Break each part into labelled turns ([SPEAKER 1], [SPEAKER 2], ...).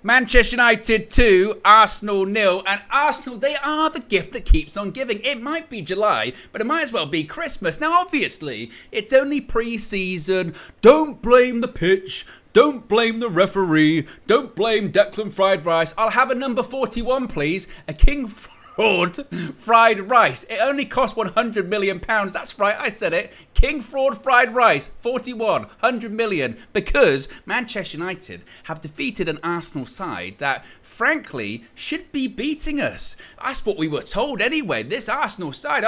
[SPEAKER 1] Manchester United 2, Arsenal 0, and Arsenal, they are the gift that keeps on giving. It might be July, but it might as well be Christmas. Now, obviously, it's only pre-season. Don't blame the pitch. Don't blame the referee. Don't blame Declan Fried Rice. I'll have a number 41, please. A King Fraud fried rice. It only cost £100 million. That's right, I said it. King Fraud fried rice, 41, 100 million. Because Manchester United have defeated an Arsenal side that, frankly, should be beating us. That's what we were told anyway. This Arsenal side,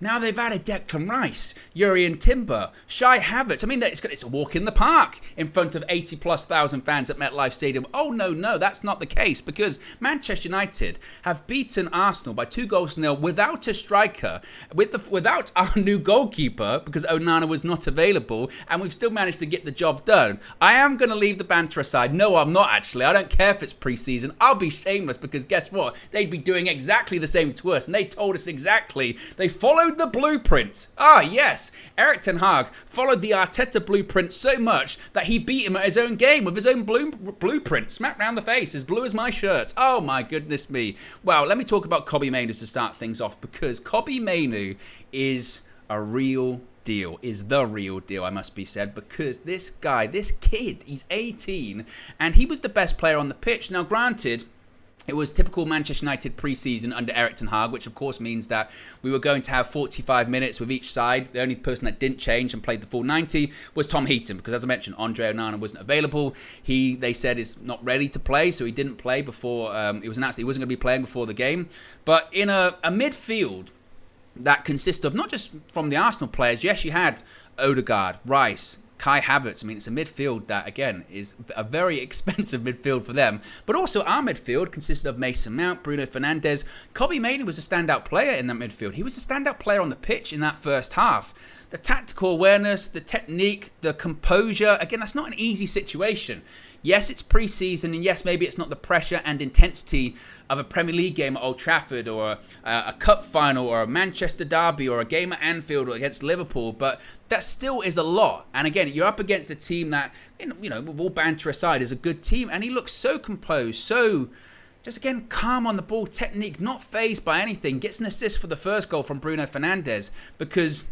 [SPEAKER 1] now they've added Declan Rice, Jurrien Timber, Shai Havertz. I mean, it's a walk in the park in front of 80+ thousand fans at MetLife Stadium. Oh, no, that's not the case, because Manchester United have beaten Arsenal by 2-0 without a striker, without our new goalkeeper, because Onana was not available, and we've still managed to get the job done. I am going to leave the banter aside. No, I'm not actually. I don't care if it's pre-season. I'll be shameless, because guess what? They'd be doing exactly the same to us, and they told us exactly. They followed the blueprint. Yes. Erik ten Hag followed the Arteta blueprint so much that he beat him at his own game with his own blueprint. Smack round the face, as blue as my shirt. Oh my goodness me. Well, let me talk about Mainoo to start things off, because Mainoo is a real deal, is the real deal, I must be said, because this guy, this kid, he's 18 and he was the best player on the pitch. Now, granted, it was typical Manchester United pre-season under Erik ten Hag, which of course means that we were going to have 45 minutes with each side. The only person that didn't change and played the full 90 was Tom Heaton, because as I mentioned, Andre Onana wasn't available. They said is not ready to play, so he didn't play before it was announced he wasn't going to be playing before the game. But in a midfield that consists of not just from the Arsenal players, yes, you had Odegaard, Rice, Kai Havertz. I mean, it's a midfield that, again, is a very expensive midfield for them. But also our midfield consisted of Mason Mount, Bruno Fernandes. Mainoo was a standout player in that midfield. He was a standout player on the pitch in that first half. The tactical awareness, the technique, the composure. Again, that's not an easy situation. Yes, it's pre-season, and yes, maybe it's not the pressure and intensity of a Premier League game at Old Trafford, or a cup final, or a Manchester derby, or a game at Anfield or against Liverpool, but that still is a lot. And again, you're up against a team that, with all banter aside, is a good team, and he looks so composed, so just again calm on the ball, technique, not fazed by anything. Gets an assist for the first goal from Bruno Fernandes, because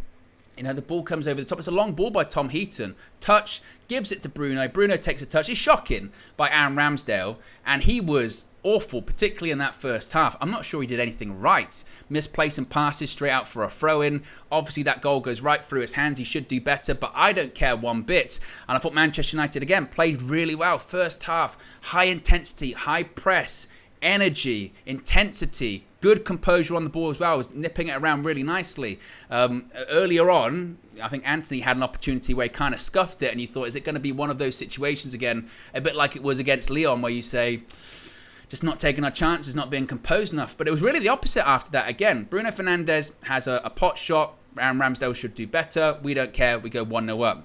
[SPEAKER 1] the ball comes over the top. It's a long ball by Tom Heaton. Touch, gives it to Bruno. Bruno takes a touch. It's shocking by Aaron Ramsdale. And he was awful, particularly in that first half. I'm not sure he did anything right. Misplacing passes straight out for a throw-in. Obviously, that goal goes right through his hands. He should do better, but I don't care one bit. And I thought Manchester United, again, played really well. First half, high intensity, high press, energy, intensity, good composure on the ball as well. Was nipping it around really nicely. Earlier on, I think Anthony had an opportunity where he kind of scuffed it, and you thought, is it going to be one of those situations again, a bit like it was against Lyon, where you say, just not taking our chances, not being composed enough. But it was really the opposite after that. Again, Bruno Fernandes has a pot shot. Aaron Ramsdale should do better. We don't care. We go 1-0 up.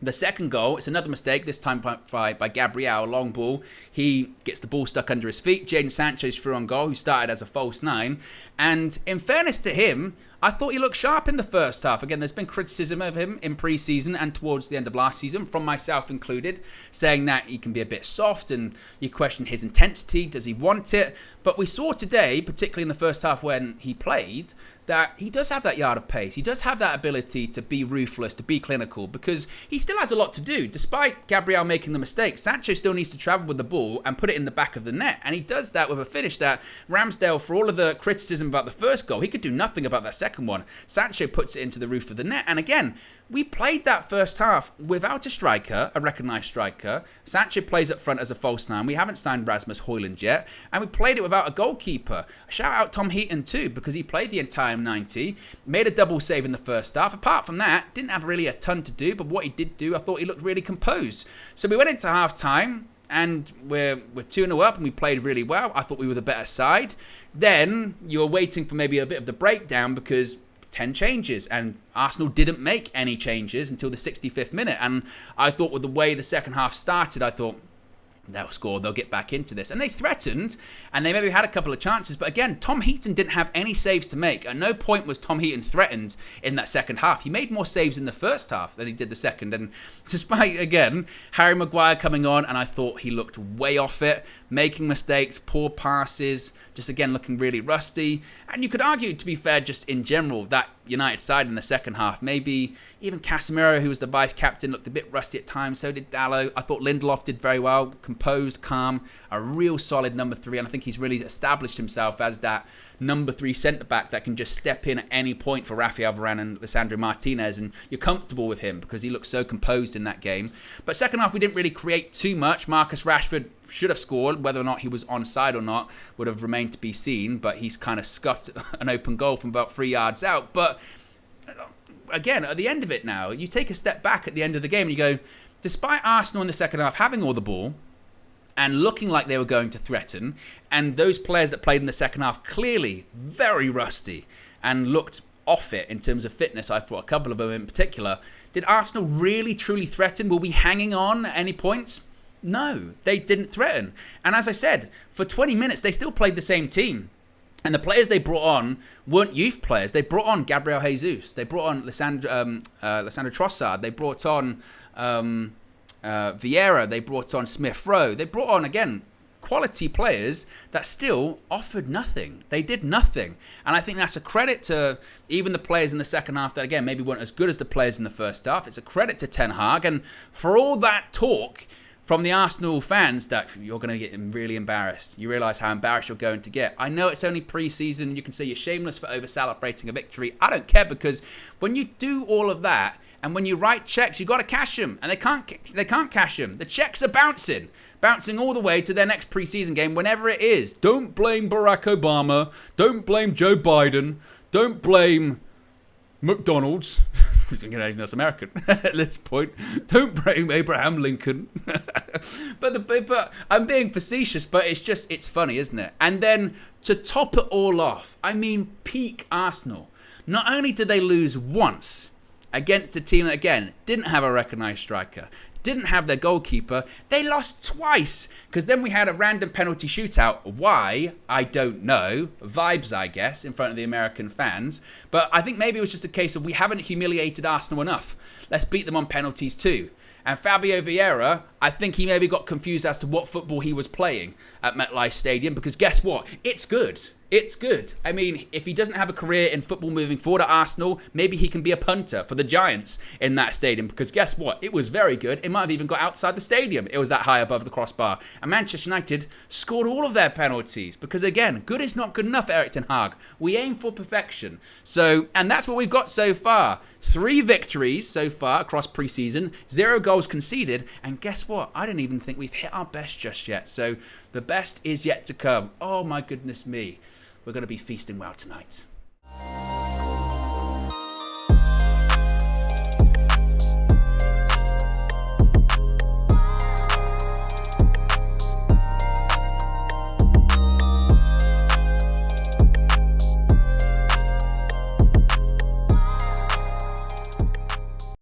[SPEAKER 1] The second goal, it's another mistake, this time by Gabriel, long ball. He gets the ball stuck under his feet. Jadon Sancho's through on goal, who started as a false 9. And in fairness to him, I thought he looked sharp in the first half. Again, there's been criticism of him in pre-season and towards the end of last season, from myself included, saying that he can be a bit soft and you question his intensity. Does he want it? But we saw today, particularly in the first half when he played, that he does have that yard of pace. He does have that ability to be ruthless, to be clinical, because he still has a lot to do. Despite Gabriel making the mistake, Sancho still needs to travel with the ball and put it in the back of the net. And he does that with a finish that Ramsdale, for all of the criticism about the first goal, he could do nothing about that second one. Sancho puts it into the roof of the net. And again, we played that first half without a striker, a recognised striker. Sancho plays up front as a false 9. We haven't signed Rasmus Højlund yet. And we played it without a goalkeeper. Shout out Tom Heaton too, because he played the entire 90. Made a double save in the first half. Apart from that, didn't have really a ton to do. But what he did do, I thought he looked really composed. So we went into half-time, and we're 2-0 up, and we played really well. I thought we were the better side. Then you're waiting for maybe a bit of the breakdown, because 10 changes, and Arsenal didn't make any changes until the 65th minute. And I thought with the way the second half started, I thought, they'll score, they'll get back into this. And they threatened, and they maybe had a couple of chances. But again, Tom Heaton didn't have any saves to make. At no point was Tom Heaton threatened in that second half. He made more saves in the first half than he did the second. And despite, again, Harry Maguire coming on, and I thought he looked way off it, making mistakes, poor passes, just again looking really rusty. And you could argue, to be fair, just in general, that United side in the second half, maybe even Casemiro, who was the vice captain, looked a bit rusty at times. So did Dalot. I thought Lindelof did very well, composed, calm, a real solid number 3, and I think he's really established himself as that number 3 centre-back that can just step in at any point for Rafael Varane and Lisandro Martinez, and you're comfortable with him because he looked so composed in that game. But second half, we didn't really create too much. Marcus Rashford should have scored. Whether or not he was onside or not would have remained to be seen, but he's kind of scuffed an open goal from about 3 yards out. But again, at the end of it now, you take a step back at the end of the game and you go, despite Arsenal in the second half having all the ball and looking like they were going to threaten, and those players that played in the second half clearly very rusty and looked off it in terms of fitness, I thought a couple of them in particular, did Arsenal really truly threaten? Were we hanging on at any points? No, they didn't threaten. And as I said, for 20 minutes, they still played the same team. And the players they brought on weren't youth players. They brought on Gabriel Jesus. They brought on Lissandro Trossard. They brought on Vieira. They brought on Smith-Rowe. They brought on, again, quality players that still offered nothing. They did nothing. And I think that's a credit to even the players in the second half that, again, maybe weren't as good as the players in the first half. It's a credit to Ten Hag. And for all that talk from the Arsenal fans that you're going to get really embarrassed. You realise how embarrassed you're going to get. I know it's only pre-season. You can say you're shameless for over-celebrating a victory. I don't care, because when you do all of that and when you write checks, you got to cash them. And they can't cash them. The checks are bouncing all the way to their next pre-season game, whenever it is. Don't blame Barack Obama. Don't blame Joe Biden. Don't blame McDonald's. That's American at this point. Don't blame Abraham Lincoln. but I'm being facetious, but it's funny, isn't it? And then to top it all off, I mean, peak Arsenal. Not only did they lose once against a team that, again, didn't have a recognised striker, didn't have their goalkeeper, they lost twice. Because then we had a random penalty shootout. Why? I don't know. Vibes, I guess, in front of the American fans. But I think maybe it was just a case of we haven't humiliated Arsenal enough. Let's beat them on penalties too. And Fabio Vieira, I think he maybe got confused as to what football he was playing at MetLife Stadium, because guess what? It's good. It's good. I mean, if he doesn't have a career in football moving forward at Arsenal, maybe he can be a punter for the Giants in that stadium, because guess what? It was very good. It might have even got outside the stadium. It was that high above the crossbar. And Manchester United scored all of their penalties because, again, good is not good enough, Erik ten Hag. We aim for perfection. So, and that's what we've got so far. 3 victories so far across pre-season, 0 goals conceded, and guess what? I don't even think we've hit our best just yet. So the best is yet to come. Oh my goodness me. We're going to be feasting well tonight.